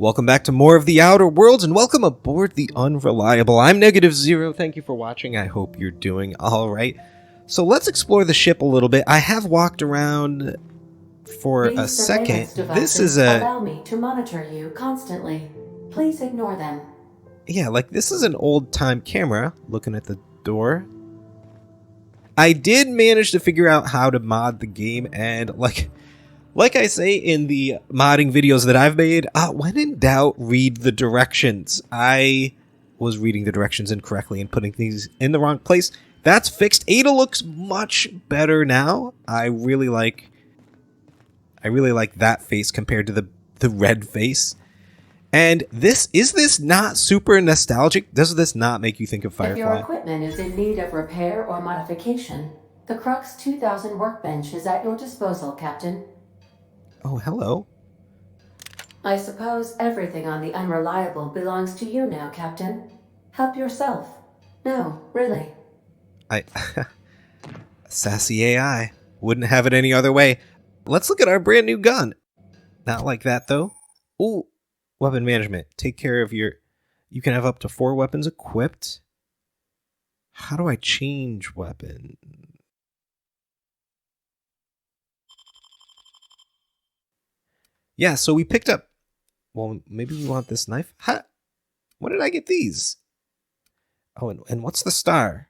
Welcome back to more of the Outer Worlds, and welcome aboard the Unreliable. I'm Negative Zero. Thank you for watching. I hope you're doing all right. So let's explore the ship a little bit. I have walked around for a second. This is allow me to monitor you constantly. Please ignore them. Yeah, like this is an old-time camera. Looking at the door. I did manage to figure out how to mod the game, and like I say in the modding videos that I've made, when in doubt, read the directions. I was reading the directions incorrectly and putting things in the wrong place. That's fixed. Ada looks much better now. I really like that face compared to the red face. And is this not super nostalgic? Does this not make you think of Firefly? If your equipment is in need of repair or modification, the Crux 2000 workbench is at your disposal, Captain. Oh, hello. I suppose everything on the Unreliable belongs to you now, Captain. Help yourself. No, really. Sassy AI. Wouldn't have it any other way. Let's look at our brand new gun. Not like that, though. Ooh, weapon management. Take care of your... You can have up to 4 weapons equipped. How do I change weapon? Yeah, so we picked up... Well, maybe we want this knife. Huh? When did I get these? Oh, and what's the star?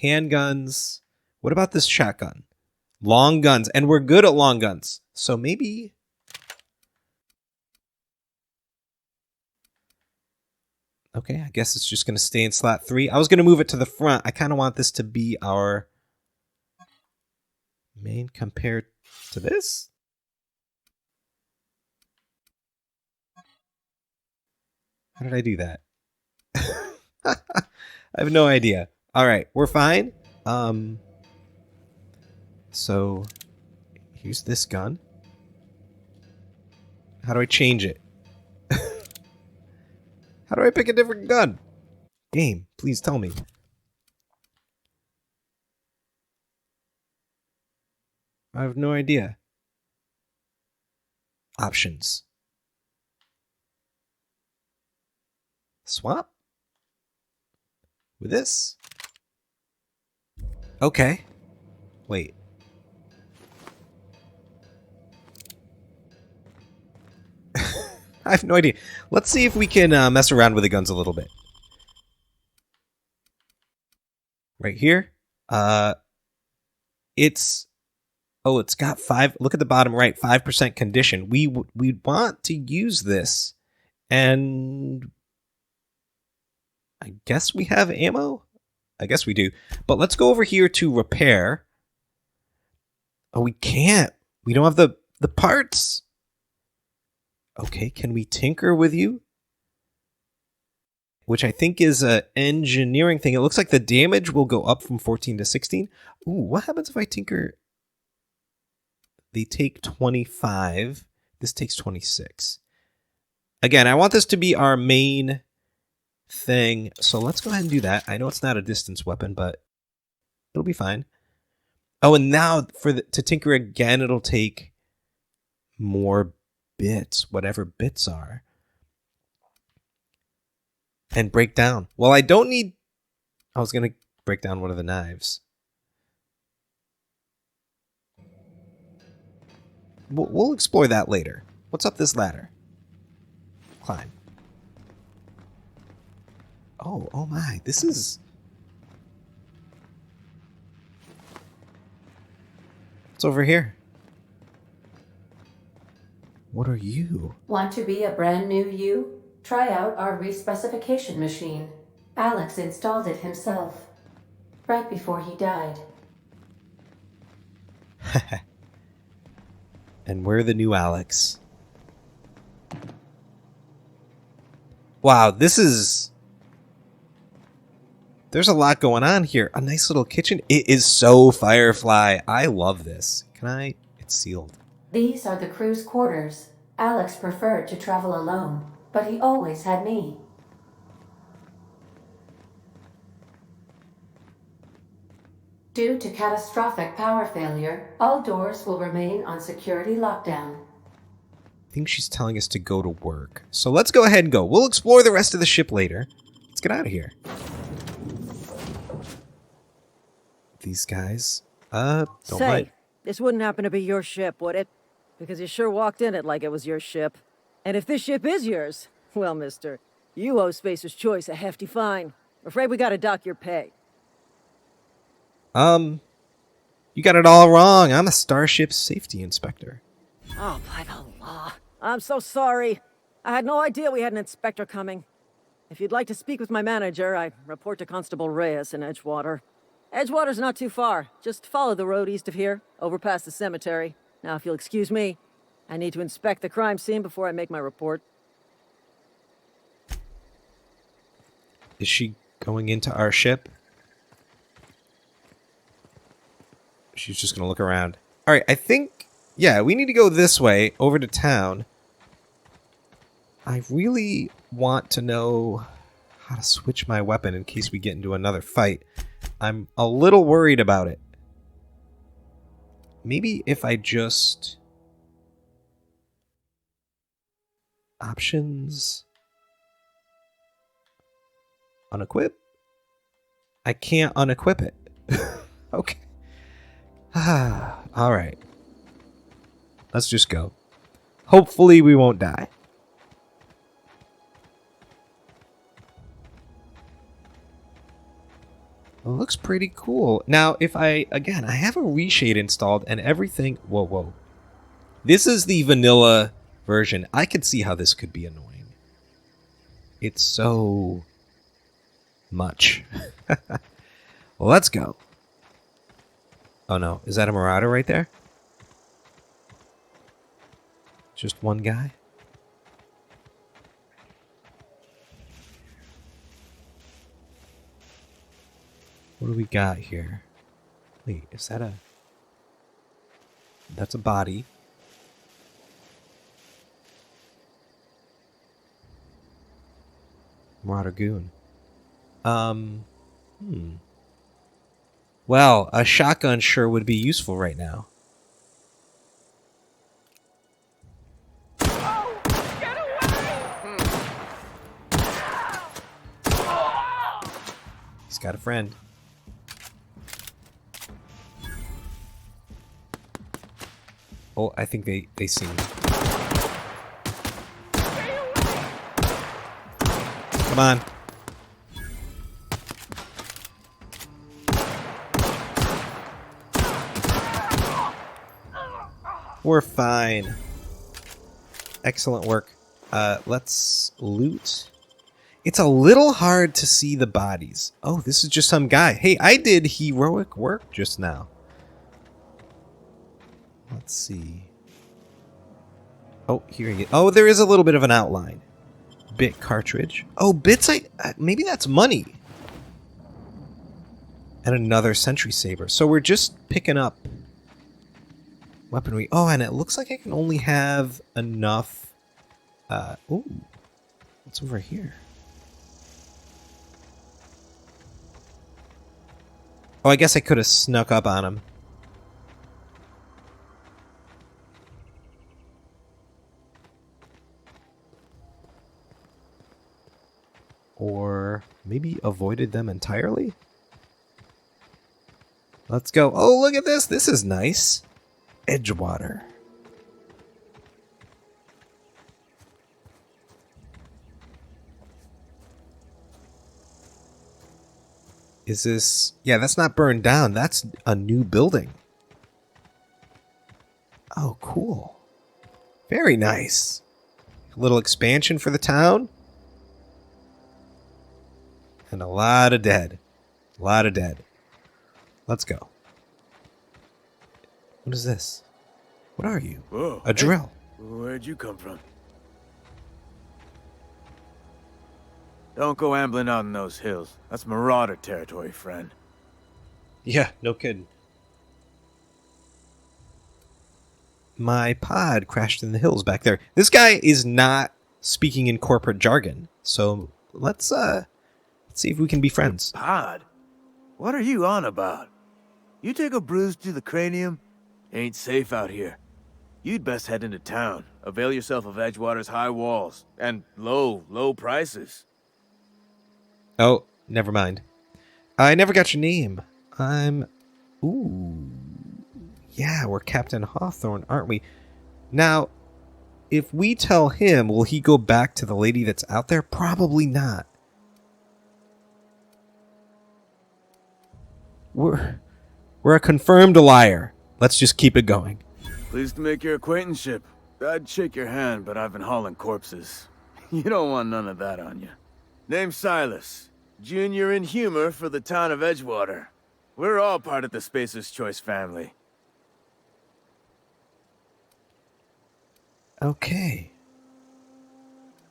Handguns. What about this shotgun? Long guns. And we're good at long guns. So maybe... Okay, I guess it's just going to stay in slot 3. I was going to move it to the front. I kind of want this to be our main compared to this. How did I do that? I have no idea. All right, we're fine. So here's this gun. How do I change it? How do I pick a different gun? Game, please tell me. I have no idea. Options. Swap? With this? Okay. Wait. I have no idea. Let's see if we can mess around with the guns a little bit. Right here. It's got 5. Look at the bottom right, 5% condition. We want to use this, and I guess we have ammo. I guess we do. But let's go over here to repair. Oh, we can't. We don't have the parts. Okay, can we tinker with you? Which I think is an engineering thing. It looks like the damage will go up from 14 to 16. Ooh, what happens if I tinker? They take 25. This takes 26. Again, I want this to be our main thing. So let's go ahead and do that. I know it's not a distance weapon, but it'll be fine. Oh, and now to tinker again, it'll take more bits, whatever bits are. And break down. Well, I don't need... I was going to break down one of the knives. We'll explore that later. What's up this ladder? Climb. Oh my. This is... What's over here? What are you? Want to be a brand new you? Try out our respecification machine. Alex installed it himself. Right before he died. And we're the new Alex. Wow, this is... There's a lot going on here. A nice little kitchen. It is so Firefly. I love this. Can I... It's sealed. These are the crew's quarters. Alex preferred to travel alone, but he always had me. Due to catastrophic power failure, all doors will remain on security lockdown. I think she's telling us to go to work. So let's go ahead and go. We'll explore the rest of the ship later. Let's get out of here. These guys. Don't mind. This wouldn't happen to be your ship, would it? Because you sure walked in it like it was your ship. And if this ship is yours, well, mister, you owe Spacer's Choice a hefty fine. Afraid we gotta dock your pay. You got it all wrong. I'm a starship safety inspector. Oh, by the law. I'm so sorry. I had no idea we had an inspector coming. If you'd like to speak with my manager, I report to Constable Reyes in Edgewater. Edgewater's not too far. Just follow the road east of here, over past the cemetery. Now, if you'll excuse me, I need to inspect the crime scene before I make my report. Is she going into our ship? She's just going to look around. All right, I think, yeah, we need to go this way, over to town. I really want to know how to switch my weapon in case we get into another fight. I'm a little worried about it. Maybe if I just... Options... Unequip? I can't unequip it. Okay. All right. Let's just go. Hopefully we won't die. It looks pretty cool. Now, if I have a Reshade installed and everything... Whoa. This is the vanilla version. I could see how this could be annoying. It's so... much. Well, let's go. Oh no, is that a Marauder right there? Just one guy? What do we got here? Wait, is that a... That's a body. Marauder Goon. Well, a shotgun sure would be useful right now. Get away! He's got a friend. Oh, I think they see me. Come on. We're fine. Excellent work. Let's loot. It's a little hard to see the bodies. Oh, this is just some guy. Hey, I did heroic work just now. Let's see. Oh, here he is. Oh, there is a little bit of an outline. Bit cartridge. Oh, bits. Maybe that's money. And another sentry saber. So we're just picking up weaponry. Oh, and it looks like I can only have enough. Ooh, what's over here? Oh, I guess I could have snuck up on him. Or maybe avoided them entirely? Let's go. Oh, look at this. This is nice. Edgewater. Is this... Yeah, that's not burned down. That's a new building. Oh, cool. Very nice. A little expansion for the town. And a lot of dead. A lot of dead. Let's go. What is this? What are you? Whoa, a drill. Hey, where'd you come from? Don't go ambling out in those hills. That's Marauder territory, friend. Yeah, no kidding. My pod crashed in the hills back there. This guy is not speaking in corporate jargon, so let's see if we can be friends. Pod? What are you on about? You take a bruise to the cranium? Ain't safe out here. You'd best head into town. Avail yourself of Edgewater's high walls and low prices. Oh, never mind. I never got your name. Ooh. Yeah, we're Captain Hawthorne, aren't we? Now, if we tell him, will he go back to the lady that's out there? Probably not. We're a confirmed liar. Let's just keep it going. Pleased to make your acquaintanceship. I'd shake your hand, but I've been hauling corpses. You don't want none of that on you. Name's Silas. Junior in humor for the town of Edgewater. We're all part of the Spacer's Choice family. Okay.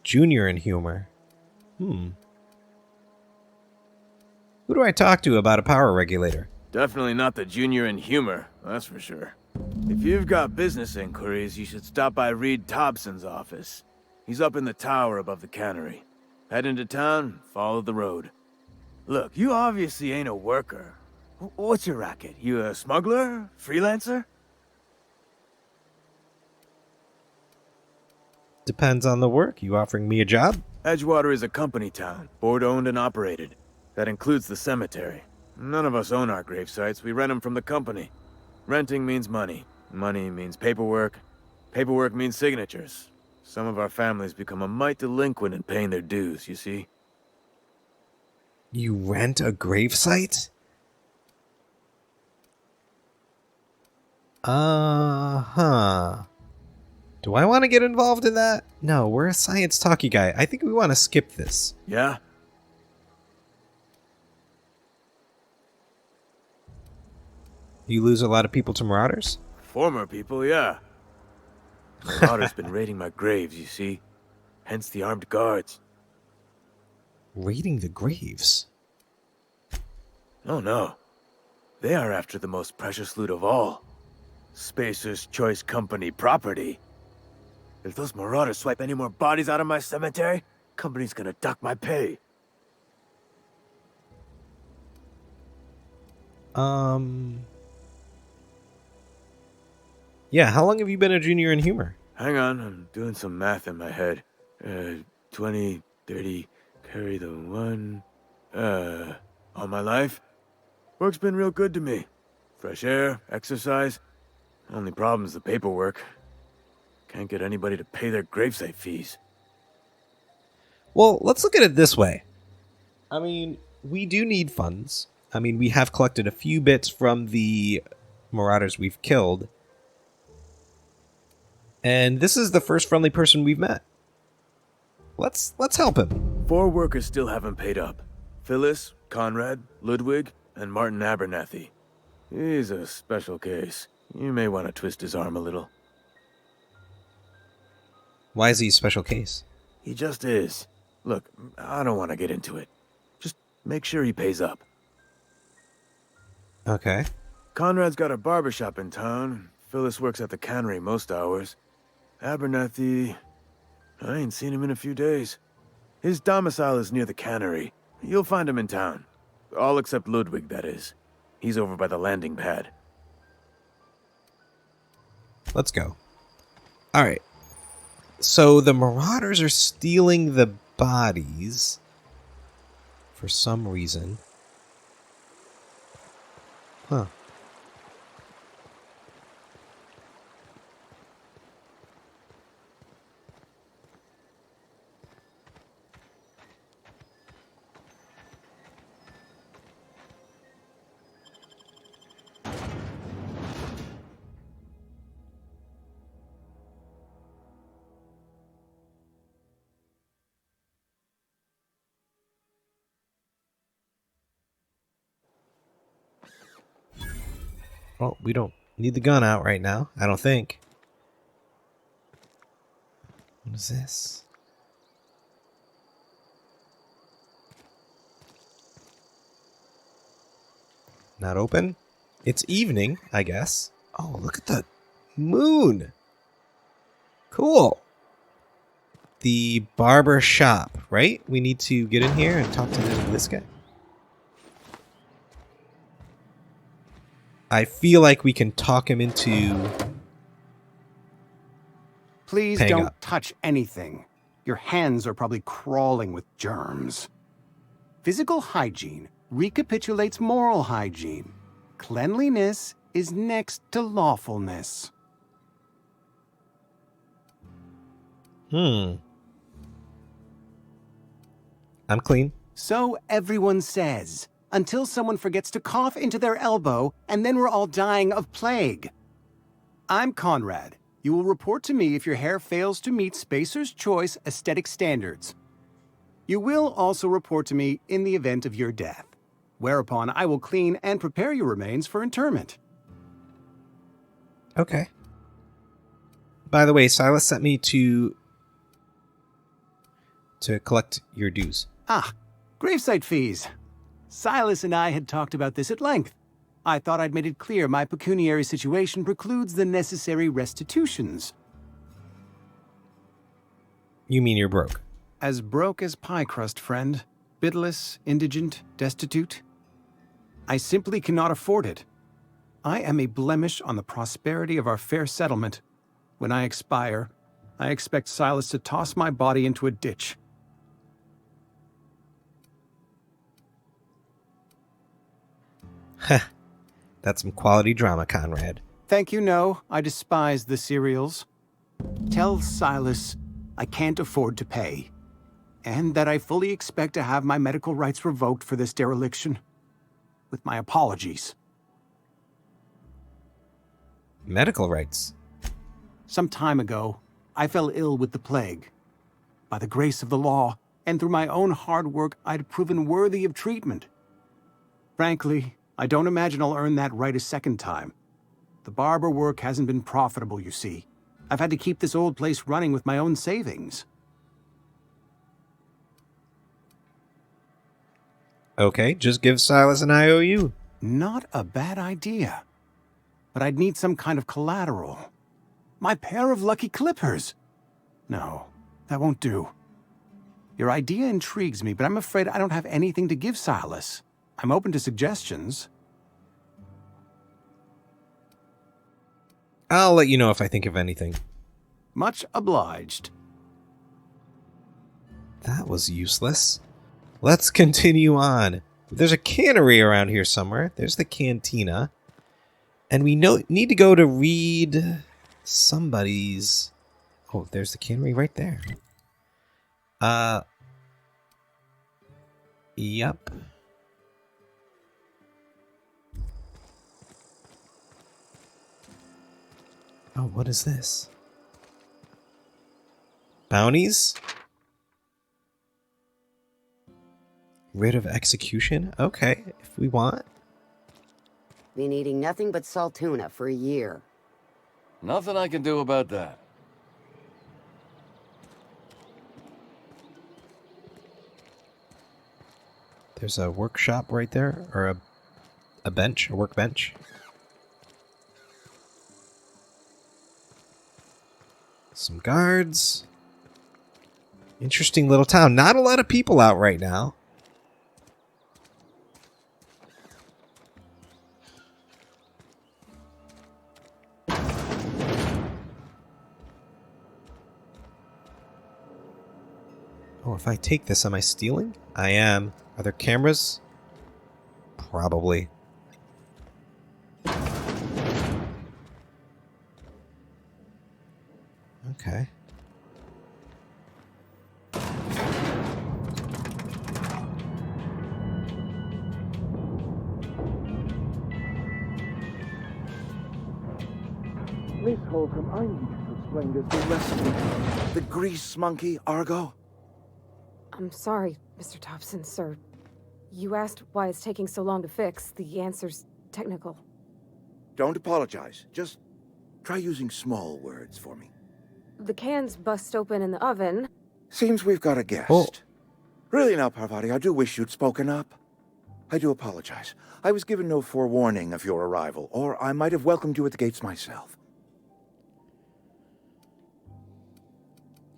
Junior in humor. Who do I talk to about a power regulator? Definitely not the junior in humor, that's for sure. If you've got business inquiries, you should stop by Reed Thompson's office. He's up in the tower above the cannery. Head into town, follow the road. Look, you obviously ain't a worker. What's your racket? You a smuggler? Freelancer? Depends on the work. You offering me a job? Edgewater is a company town, board-owned and operated. That includes the cemetery. None of us own our grave sites, we rent them from the company. Renting means money. Money means paperwork. Paperwork means signatures. Some of our families become a mite delinquent in paying their dues, you see? You rent a gravesite? Uh-huh. Do I want to get involved in that? No, we're a science talky guy. I think we want to skip this. Yeah? You lose a lot of people to marauders? Former people, yeah. Marauders been raiding my graves, you see? Hence the armed guards. Raiding the graves? Oh no. They are after the most precious loot of all. Spacer's Choice Company property. If those marauders swipe any more bodies out of my cemetery, company's gonna dock my pay. Yeah, how long have you been a junior in humor? Hang on, I'm doing some math in my head. 20, 30, carry the one... all my life? Work's been real good to me. Fresh air, exercise. Only problem's the paperwork. Can't get anybody to pay their gravesite fees. Well, let's look at it this way. I mean, we do need funds. I mean, we have collected a few bits from the marauders we've killed. And this is the first friendly person we've met. Let's help him. 4 workers still haven't paid up. Phyllis, Conrad, Ludwig, and Martin Abernathy. He's a special case. You may want to twist his arm a little. Why is he a special case? He just is. Look, I don't want to get into it. Just make sure he pays up. Okay. Conrad's got a barber shop in town. Phyllis works at the cannery most hours. Abernathy... I ain't seen him in a few days. His domicile is near the cannery. You'll find him in town. All except Ludwig, that is. He's over by the landing pad. Let's go. Alright. So the marauders are stealing the bodies for some reason. Huh. Well, we don't need the gun out right now, I don't think. What is this? Not open? It's evening, I guess. Oh, look at the moon! Cool! The Barber Shop, right? We need to get in here and talk to this guy. I feel like we can talk him into Please paying don't up. touch anything. Your hands are probably crawling with germs. Physical hygiene recapitulates moral hygiene. Cleanliness is next to lawfulness. I'm clean. So everyone says, until someone forgets to cough into their elbow, and then we're all dying of plague. I'm Conrad. You will report to me if your hair fails to meet Spacer's Choice aesthetic standards. You will also report to me in the event of your death, whereupon I will clean and prepare your remains for interment. Okay. By the way, Silas sent me to collect your dues. Ah, gravesite fees. Silas and I had talked about this at length. I thought I'd made it clear my pecuniary situation precludes the necessary restitutions. You mean you're broke? As broke as pie crust, friend. Bidless, indigent, destitute. I simply cannot afford it. I am a blemish on the prosperity of our fair settlement. When I expire, I expect Silas to toss my body into a ditch. Heh. That's some quality drama, Conrad. Thank you, no. I despise the cereals. Tell Silas I can't afford to pay, and that I fully expect to have my medical rights revoked for this dereliction. With my apologies. Medical rights. Some time ago, I fell ill with the plague. By the grace of the law, and through my own hard work, I'd proven worthy of treatment. Frankly, I don't imagine I'll earn that right a second time. The barber work hasn't been profitable, you see. I've had to keep this old place running with my own savings. Okay, just give Silas an IOU. Not a bad idea. But I'd need some kind of collateral. My pair of lucky clippers. No, that won't do. Your idea intrigues me, but I'm afraid I don't have anything to give Silas. I'm open to suggestions. I'll let you know if I think of anything. Much obliged. That was useless. Let's continue on. There's a cannery around here somewhere. There's the cantina. And we need to go to read somebody's... Oh, there's the cannery right there. Yep. Oh, what is this? Bounties? Writ of execution? Okay, if we want. Been eating nothing but salt tuna for a year. Nothing I can do about that. There's a workshop right there, or a bench, a workbench. Some guards. Interesting little town. Not a lot of people out right now. Oh, if I take this, am I stealing? I am. Are there cameras? Probably. Okay. Miss Holcomb, I need you to explain this the rest of me. The grease monkey, Argo? I'm sorry, Mr. Thompson, sir. You asked why it's taking so long to fix. The answer's technical. Don't apologize. Just try using small words for me. The cans bust open in the oven. Seems we've got a guest. Oh. Really now, Parvati, I do wish you'd spoken up. I do apologize. I was given no forewarning of your arrival, or I might have welcomed you at the gates myself.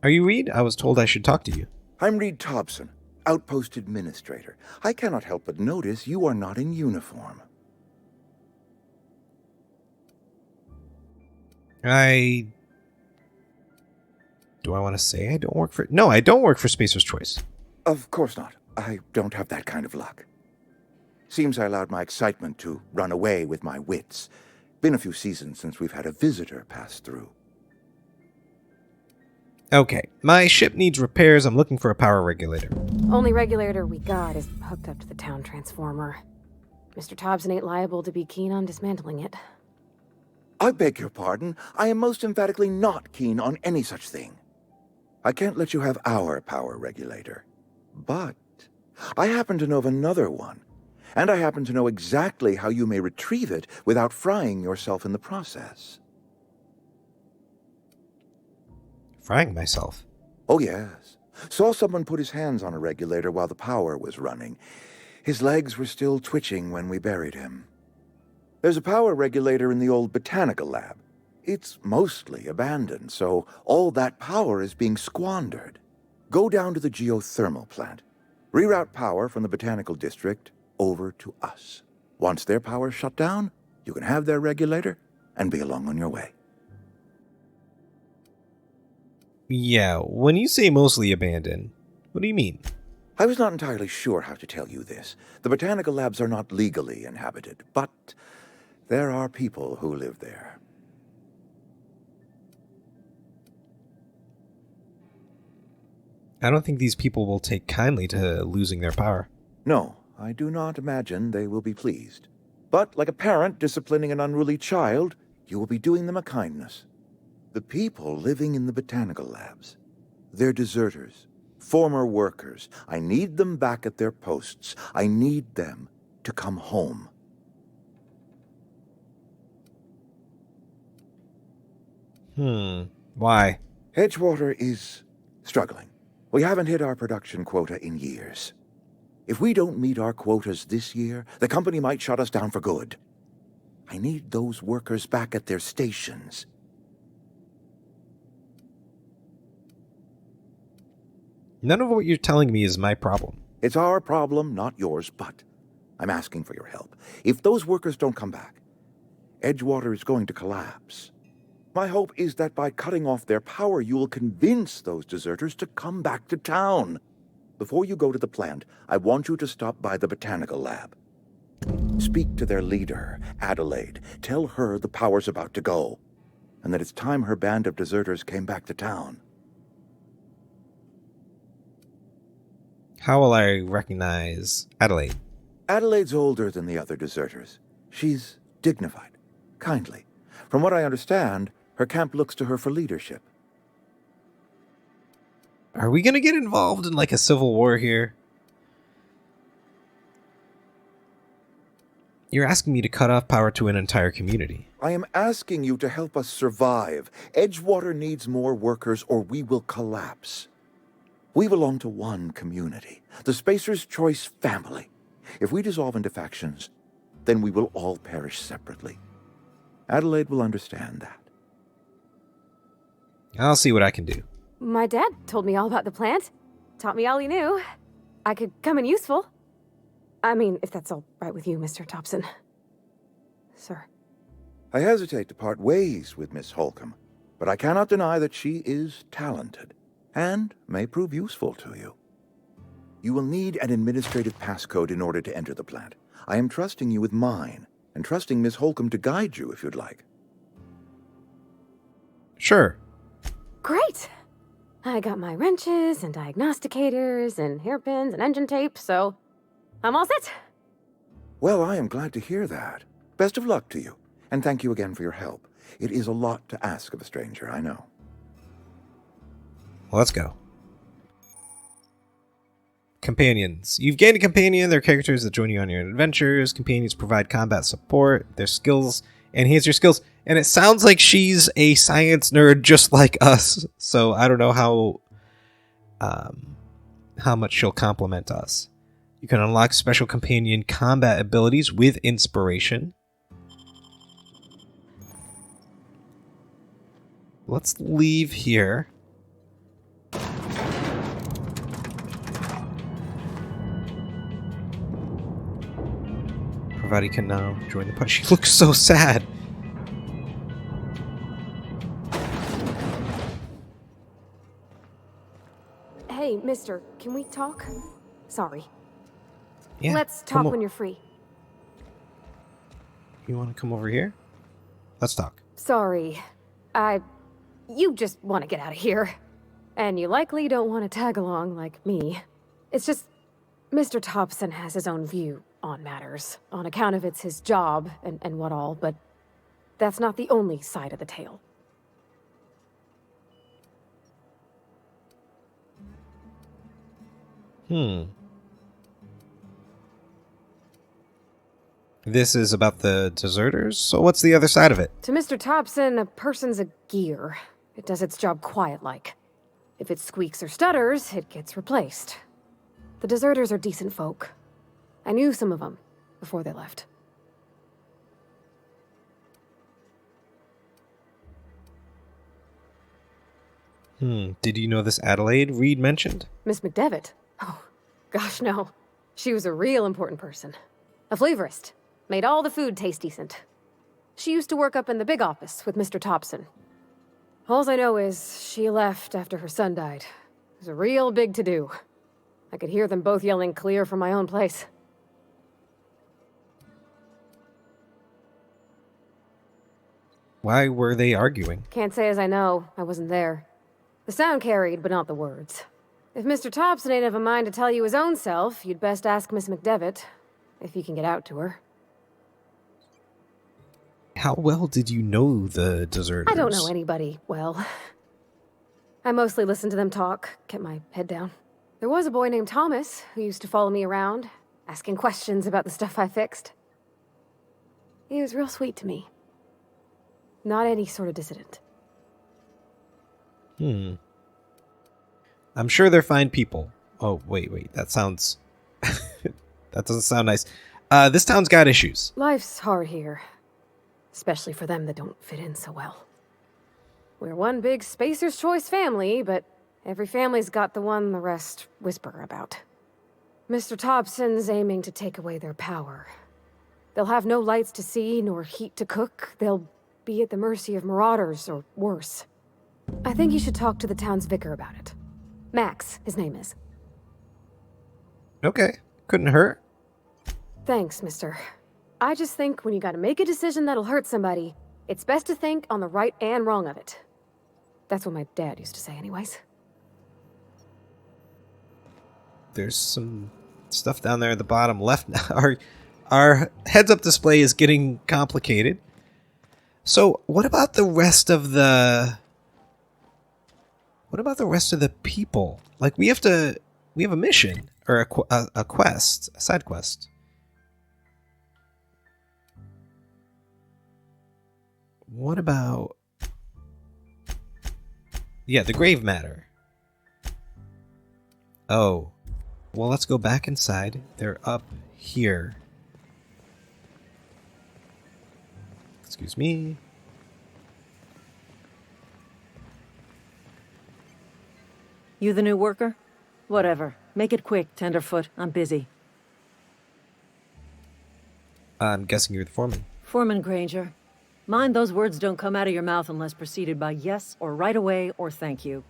Are you Reed? I was told I should talk to you. I'm Reed Thompson, Outpost Administrator. I cannot help but notice you are not in uniform. I Do I want to say I don't work for... No, I don't work for Spacer's Choice. Of course not. I don't have that kind of luck. Seems I allowed my excitement to run away with my wits. Been a few seasons since we've had a visitor pass through. Okay, my ship needs repairs. I'm looking for a power regulator. Only regulator we got is hooked up to the town transformer. Mr. Thompson ain't liable to be keen on dismantling it. I beg your pardon. I am most emphatically not keen on any such thing. I can't let you have our power regulator. But I happen to know of another one. And I happen to know exactly how you may retrieve it without frying yourself in the process. Frying myself? Oh, yes. Saw someone put his hands on a regulator while the power was running. His legs were still twitching when we buried him. There's a power regulator in the old botanical lab. It's mostly abandoned, so all that power is being squandered. Go down to the geothermal plant. Reroute power from the botanical district over to us. Once their power's shut down, you can have their regulator and be along on your way. Yeah, when you say mostly abandoned, what do you mean? I was not entirely sure how to tell you this. The botanical labs are not legally inhabited, but there are people who live there. I don't think these people will take kindly to losing their power. No, I do not imagine they will be pleased. But like a parent disciplining an unruly child, you will be doing them a kindness. The people living in the botanical labs, they're deserters, former workers. I need them back at their posts. I need them to come home. Why? Edgewater is struggling. We haven't hit our production quota in years. If we don't meet our quotas this year, the company might shut us down for good. I need those workers back at their stations. None of what you're telling me is my problem. It's our problem, not yours, but I'm asking for your help. If those workers don't come back, Edgewater is going to collapse. My hope is that by cutting off their power, you will convince those deserters to come back to town. Before you go to the plant, I want you to stop by the botanical lab. Speak to their leader, Adelaide. Tell her the power's about to go, and that it's time her band of deserters came back to town. How will I recognize Adelaide? Adelaide's older than the other deserters. She's dignified, kindly. From what I understand, her camp looks to her for leadership. Are we going to get involved in like a civil war here? You're asking me to cut off power to an entire community. I am asking you to help us survive. Edgewater needs more workers or we will collapse. We belong to one community, the Spacer's Choice family. If we dissolve into factions, then we will all perish separately. Adelaide will understand that. I'll see what I can do. My dad told me all about the plant. Taught me all he knew. I could come in useful. I mean, if that's all right with you, Mr. Thompson. Sir. I hesitate to part ways with Miss Holcomb, but I cannot deny that she is talented and may prove useful to you. You will need an administrative passcode in order to enter the plant. I am trusting you with mine, and trusting Miss Holcomb to guide you if you'd like. Sure. Great! I got my wrenches and diagnosticators and hairpins and engine tape, so I'm all set. Well, I am glad to hear that. Best of luck to you, and thank you again for your help. It is a lot to ask of a stranger, I know. Well, let's go. Companions. You've gained a companion. They're characters that join you on your adventures. Companions provide combat support. Their skills enhance your skills. And it sounds like she's a science nerd just like us. So I don't know how much she'll complement us. You can unlock special companion combat abilities with inspiration. Let's leave here. Everybody can now join the party. She looks so sad. Hey, mister, can we talk? Sorry. Yeah. Let's come talk when you're free. You want to come over here? Let's talk. Sorry. You just want to get out of here. And you likely don't want to tag along like me. It's just, Mr. Thompson has his own view on matters, on account of it's his job and what all, but that's not the only side of the tale. This is about the deserters, so what's the other side of it? To Mr. Thompson, a person's a gear. It does its job quiet-like. If it squeaks or stutters, it gets replaced. The deserters are decent folk. I knew some of them before they left. Did you know this Adelaide Reed mentioned? Miss McDevitt? Oh, gosh, no. She was a real important person. A flavorist. Made all the food taste decent. She used to work up in the big office with Mr. Thompson. All I know is she left after her son died. It was a real big to-do. I could hear them both yelling clear from my own place. Why were they arguing? Can't say as I know. I wasn't there. The sound carried, but not the words. If Mr. Thompson ain't of a mind to tell you his own self, you'd best ask Miss McDevitt, if you can get out to her. How well did you know the deserters? I don't know anybody well. I mostly listened to them talk, kept my head down. There was a boy named Thomas who used to follow me around, asking questions about the stuff I fixed. He was real sweet to me. Not any sort of dissident. I'm sure they're fine people. Oh, wait. That sounds... that doesn't sound nice. This town's got issues. Life's hard here. Especially for them that don't fit in so well. We're one big Spacer's Choice family, but every family's got the one the rest whisper about. Mr. Thompson's aiming to take away their power. They'll have no lights to see, nor heat to cook. They'll be at the mercy of marauders, or worse. I think you should talk to the town's vicar about it. Max, his name is. Okay, couldn't hurt. Thanks, mister. I just think when you gotta make a decision that'll hurt somebody, it's best to think on the right and wrong of it. That's what my dad used to say anyways. There's some stuff down there at the bottom left now. Our heads-up display is getting complicated. So, what about the rest of the... What about the rest of the people? Like, we have a mission, or a quest, a side quest. What about... Yeah, the grave matter. Oh. Well, let's go back inside. They're up here. Excuse me. You the new worker? Whatever. Make it quick, Tenderfoot. I'm busy. I'm guessing you're the foreman. Foreman Granger. Mind those words don't come out of your mouth unless preceded by yes, or right away, or thank you.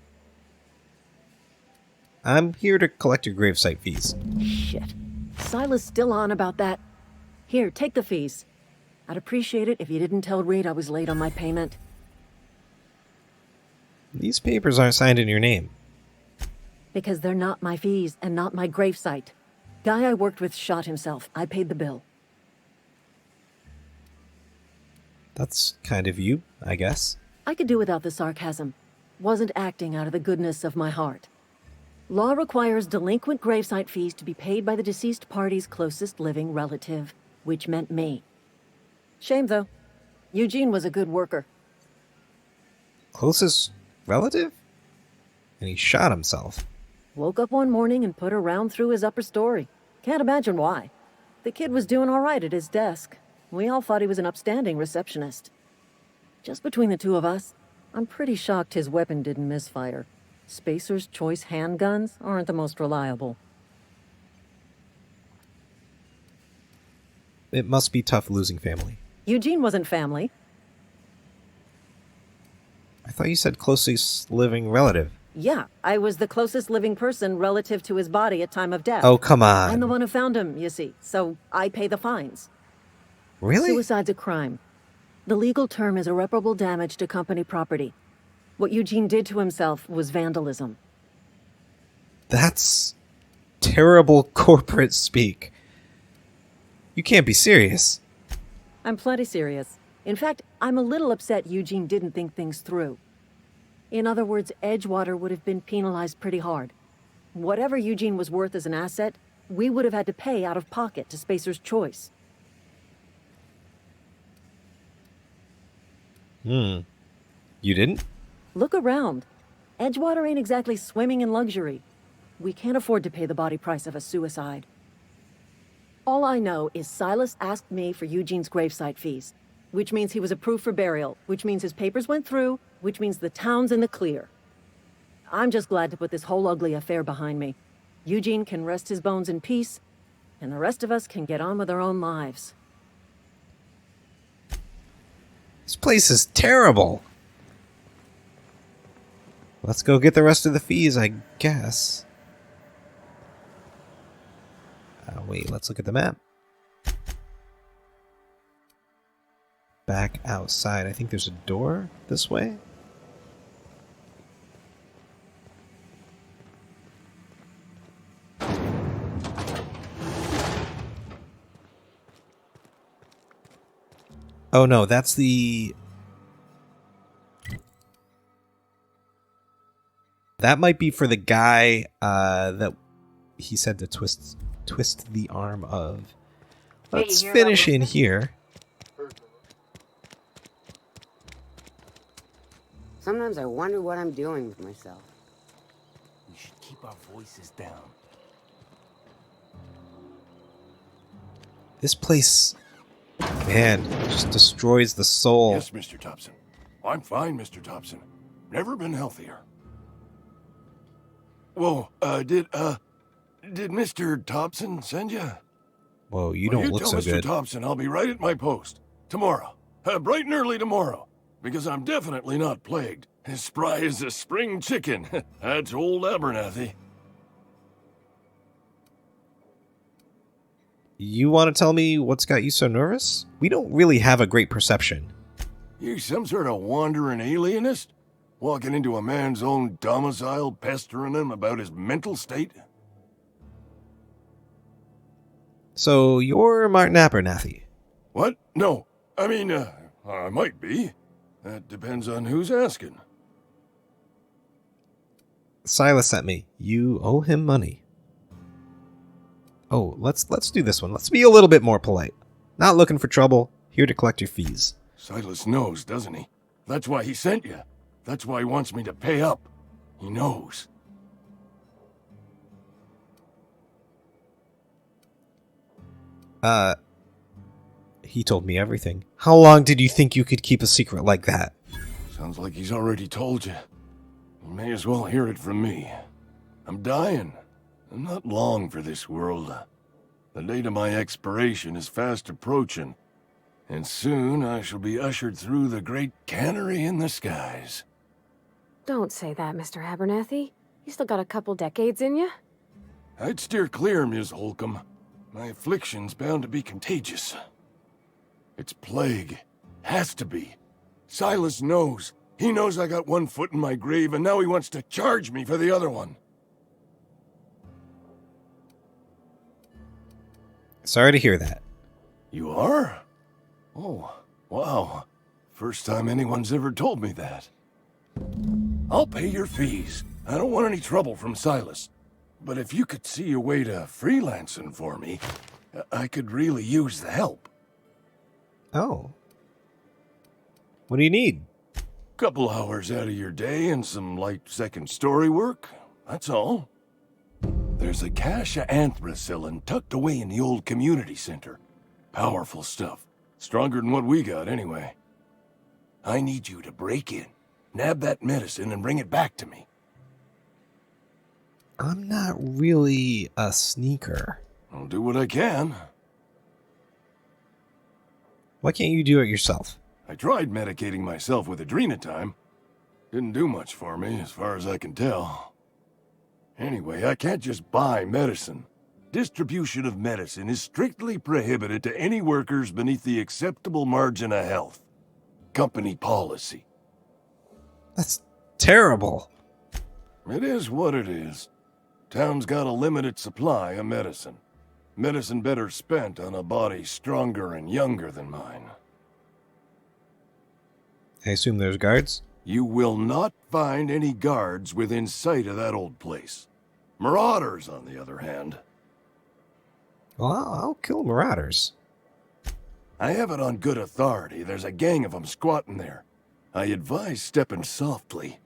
I'm here to collect your gravesite fees. Shit. Silas still on about that? Here, take the fees. I'd appreciate it if you didn't tell Reed I was late on my payment. These papers aren't signed in your name. Because they're not my fees and not my gravesite. Guy I worked with shot himself. I paid the bill. That's kind of you, I guess. I could do without the sarcasm. Wasn't acting out of the goodness of my heart. Law requires delinquent gravesite fees to be paid by the deceased party's closest living relative, which meant me. Shame, though. Eugene was a good worker. Closest relative? And he shot himself. Woke up one morning and put a round through his upper story. Can't imagine why. The kid was doing all right at his desk. We all thought he was an upstanding receptionist. Just between the two of us, I'm pretty shocked his weapon didn't misfire. Spacer's Choice handguns aren't the most reliable. It must be tough losing family. Eugene wasn't family. I thought you said closest living relative. Yeah, I was the closest living person relative to his body at time of death. Oh, come on. I'm the one who found him, you see, so I pay the fines. Really? Suicide's a crime. The legal term is irreparable damage to company property. What Eugene did to himself was vandalism. That's terrible corporate speak. You can't be serious. I'm plenty serious. In fact, I'm a little upset Eugene didn't think things through. In other words, Edgewater would have been penalized pretty hard. Whatever Eugene was worth as an asset, we would have had to pay out of pocket to Spacer's Choice. You didn't? Look around. Edgewater ain't exactly swimming in luxury. We can't afford to pay the body price of a suicide. All I know is Silas asked me for Eugene's gravesite fees, which means he was approved for burial, which means his papers went through, which means the town's in the clear. I'm just glad to put this whole ugly affair behind me. Eugene can rest his bones in peace, and the rest of us can get on with our own lives. This place is terrible. Let's go get the rest of the fees, I guess. Wait, let's look at the map. Back outside. I think there's a door this way. Oh no, that's the... That might be for the guy that he said to twist the arm of. Let's finish in here. Sometimes I wonder what I'm doing with myself. We should keep our voices down. This place, man, just destroys the soul. Yes, Mr. Thompson. I'm fine, Mr. Thompson. Never been healthier. Whoa, did Mr. Thompson send you? Whoa, you don't look so good. You tell Mr. good. Thompson I'll be right at my post. Tomorrow. Bright and early tomorrow. Because I'm definitely not plagued. As spry as a spring chicken. That's old Abernathy. You want to tell me what's got you so nervous? We don't really have a great perception. You some sort of wandering alienist? Walking into a man's own domicile, pestering him about his mental state? So you're Martin Abernathy? What? No. I mean, I might be. That depends on who's asking. Silas sent me. You owe him money. Oh, let's do this one. Let's be a little bit more polite. Not looking for trouble. Here to collect your fees. Silas knows, doesn't he? That's why he sent you. That's why he wants me to pay up. He knows. He told me everything. How long did you think you could keep a secret like that? Sounds like he's already told you. You may as well hear it from me. I'm dying. I'm not long for this world. The date of my expiration is fast approaching. And soon I shall be ushered through the great cannery in the skies. Don't say that, Mr. Abernathy. You still got a couple decades in you. I'd steer clear, Ms. Holcomb. My affliction's bound to be contagious. It's plague. Has to be. Silas knows. He knows I got one foot in my grave, and now he wants to charge me for the other one. Sorry to hear that. You are? Oh, wow. First time anyone's ever told me that. I'll pay your fees. I don't want any trouble from Silas. But if you could see a way to freelancing for me, I could really use the help. Oh. What do you need? Couple hours out of your day and some light second story work. That's all. There's a cache of anthracillin tucked away in the old community center. Powerful stuff. Stronger than what we got, anyway. I need you to break in, nab that medicine, and bring it back to me. I'm not really a sneaker. I'll do what I can. Why can't you do it yourself? I tried medicating myself with adrenatime. Didn't do much for me, as far as I can tell. Anyway, I can't just buy medicine. Distribution of medicine is strictly prohibited to any workers beneath the acceptable margin of health. Company policy. That's terrible. It is what it is. Town's got a limited supply of medicine. Medicine better spent on a body stronger and younger than mine. I assume there's guards? You will not find any guards within sight of that old place. Marauders, on the other hand. Well, I'll kill marauders. I have it on good authority. There's a gang of them squatting there. I advise stepping softly.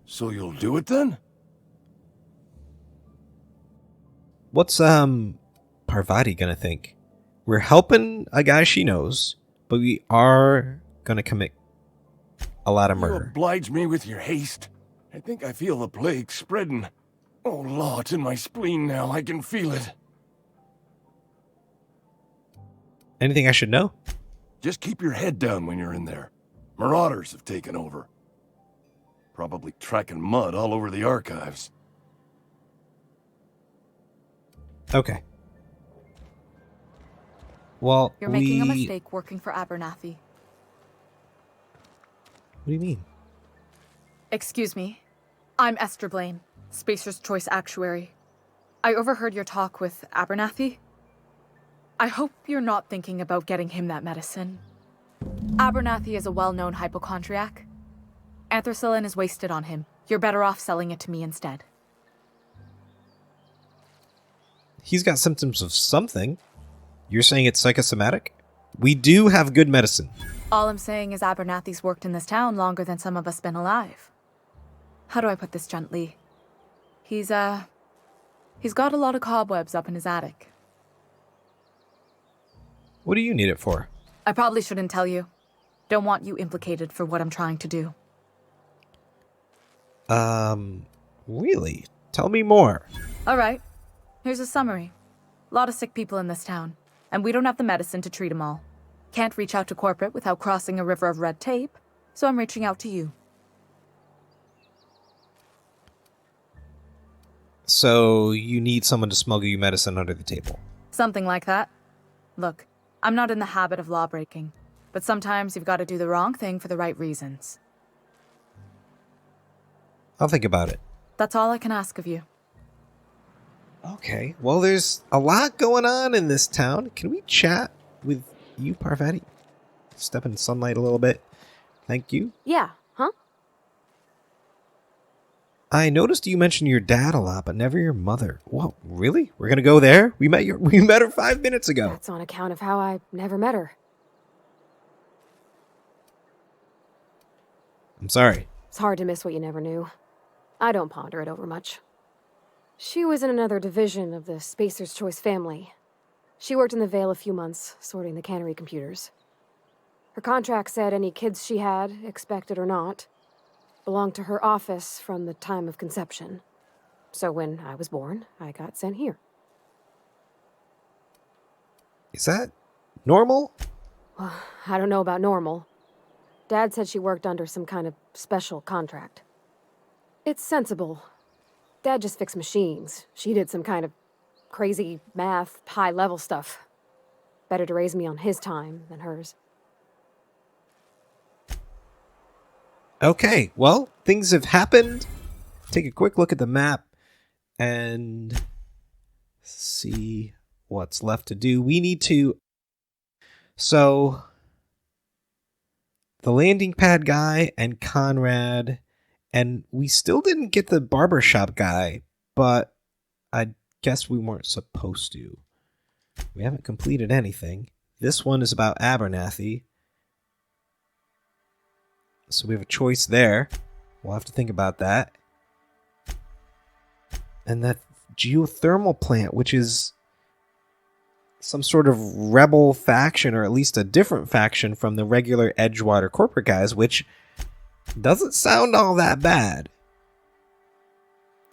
So you'll do it then? What's Parvati gonna think? We're helping a guy she knows, but we are gonna commit a lot of You murder. oblige me with your haste. I think I feel the plague spreading. Oh, law, it's in my spleen now. I can feel it. Anything I should know? Just keep your head down when you're in there. Marauders have taken over. Probably tracking mud all over the archives. Okay. Well, You're making a mistake working for Abernathy. What do you mean? Excuse me. I'm Esther Blaine, Spacer's Choice Actuary. I overheard your talk with Abernathy. I hope you're not thinking about getting him that medicine. Abernathy is a well-known hypochondriac. Anthracillin is wasted on him. You're better off selling it to me instead. He's got symptoms of something. You're saying it's psychosomatic? We do have good medicine. All I'm saying is Abernathy's worked in this town longer than some of us been alive. How do I put this gently? He's got a lot of cobwebs up in his attic. What do you need it for? I probably shouldn't tell you. Don't want you implicated for what I'm trying to do. Really? Tell me more. All right. Here's a summary. A lot of sick people in this town, and we don't have the medicine to treat them all. Can't reach out to corporate without crossing a river of red tape, so I'm reaching out to you. So you need someone to smuggle you medicine under the table. Something like that. Look, I'm not in the habit of law breaking, but sometimes you've got to do the wrong thing for the right reasons. I'll think about it. That's all I can ask of you. Okay. Well, there's a lot going on in this town. Can we chat with you, Parvati? Step in sunlight a little bit. Thank you. Yeah, huh? I noticed you mentioned your dad a lot, but never your mother. Whoa, really? We're gonna go there? We met her 5 minutes ago. That's on account of how I never met her. I'm sorry. It's hard to miss what you never knew. I don't ponder it over much. She was in another division of the Spacer's Choice family. She worked in the Vale a few months, sorting the cannery computers. Her contract said any kids she had, expected or not, belonged to her office from the time of conception. So when I was born, I got sent here. Is that normal? Well, I don't know about normal. Dad said she worked under some kind of special contract. It's sensible. Dad just fixed machines. She did some kind of crazy math, high-level stuff. Better to raise me on his time than hers. Okay, well, things have happened. Take a quick look at the map and see what's left to do. We need to... So, the landing pad guy and Conrad, and we still didn't get the Barber Shop guy, but I guess we weren't supposed to. We haven't completed anything. This one is about Abernathy. So we have a choice there. We'll have to think about that. And that geothermal plant, which is some sort of rebel faction, or at least a different faction from the regular Edgewater corporate guys, which doesn't sound all that bad.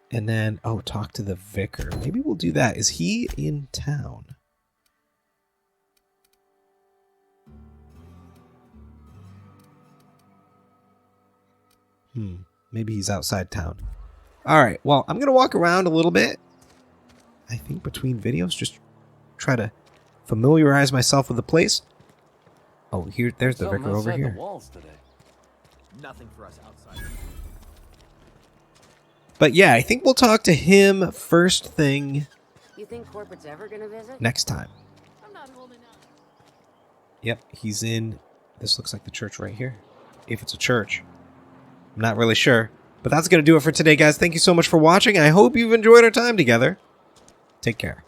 And then, talk to the vicar. Maybe we'll do that. Is he in town? Maybe he's outside town. All right. Well, I'm going to walk around a little bit. I think between videos, just try to familiarize myself with the place. Oh, there's the vicar over here. Nothing for us outside. But yeah, I think we'll talk to him first thing You think corporate's ever gonna visit? next time. I'm not holding out. Yep, he's in. This looks like the church right here. If it's a church. I'm not really sure. But that's going to do it for today, guys. Thank you so much for watching. I hope you've enjoyed our time together. Take care.